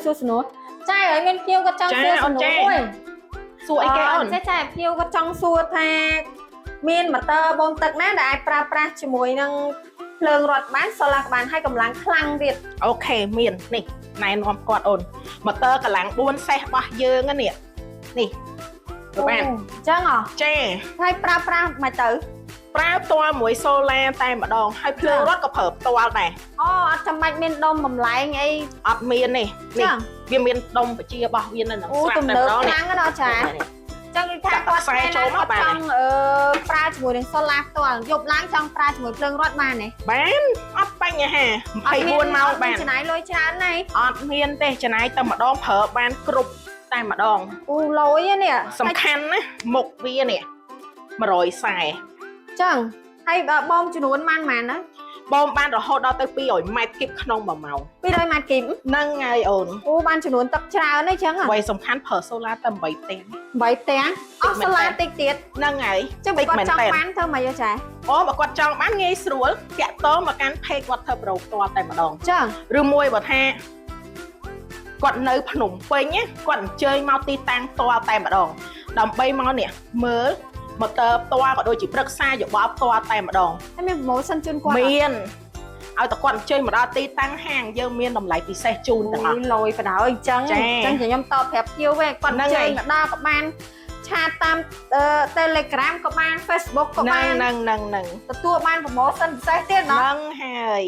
សួរសំណួរចាឲ្យមានភ្ញៀវគាត់ចង់សួរសំណួរមួយសួរអីគេអូនចាភ្ញៀវគាត់ចង់សួរថាមានម៉ូទ័របូមទឹកណាដែលអាចប្រើប្រាស់ជាមួយនឹងភ្លើងរត់បានសូឡាបានហើយកម្លាំងខ្លាំងទៀតអូខេមាននេះណែនាំគាត់អូនម៉ូទ័រកម្លាំង4សេសរបស់យើងនេះនេះបានអញ្ចឹងចាហើយប្រើប្រាស់មិនទៅប្រើផ្ទាល់មួយសូឡាតែម្ដងហើយភ្លើងរត់ក៏ប្រើផ្ទាល់ដែរអូអត់ចាំបាច់មានដុំបំលែងអីអត់មាននេះវាមានដុំបជារបស់វានៅក្នុងស្រាប់តែម្ដងខ្លាំងណាស់ចាចឹងនិយាយថាគាត់ខ្សែចូលមកបានចង់ប្រើជាមួយនឹងសូឡាផ្ទាល់យប់ឡើងចង់ប្រើជាមួយភ្លើងរត់បានទេបានអត់បញ្ហា24ម៉ោងបានចំណាយលុយច្រើនណាស់អត់មានទេចំណាយតែម្ដងប្រើបានគ្រប់តែម្ដងអូលុយនេះសំខាន់ណាមុខវានេះ140ចឹងហើយបូមចំនួនប៉ុន្មានណាបូមបានរហូតដល់ទៅ200ម៉ែត្រគីបក្នុង1ម៉ោង200ម៉ែត្រគីបហ្នឹងហើយអូនអូបានចំនួនទឹកច្រើនទេចឹងអ្វីសំខាន់ប្រើសូឡាតែ8ទាំង8ទាំងអស់សូឡាតិចទៀតហ្នឹងហើយចឹងបើគាត់ចង់បានធ្វើម៉េចចាអូបើគាត់ចង់បានងាយស្រួលតាក់ទងមកកាន់ Page Water Pro ផ្ទាល់តែម្ដងចឹងឬមួយបើថាគាត់នៅភ្នំពេញគាត់អញ្ជើញមកទីតាំងផ្ទាល់តែម្ដងដើម្បីមកនេះមើលម៉ូទ័រផ្ទាល់ក៏ដូចជាប្រឹក្សាយោបល់ផ្ទាល់តែម្ដងហើយមាន promotion ជូនគាត់មានឲ្យតែគាត់អញ្ជើញមកដល់ទីតាំងហាងយើងមានតម្លៃពិសេសជូនទាំងអស់លុយបណ្ដោយអញ្ចឹងខ្ញុំតបប្រាប់ភ្ញៀវវិញគាត់អញ្ជើញមកដល់ក៏បានឆាតតាម Telegram ក៏បាន Facebook ក៏បានហ្នឹងទទួលបាន promotion ពិសេសទៀតហ្នឹងហើយ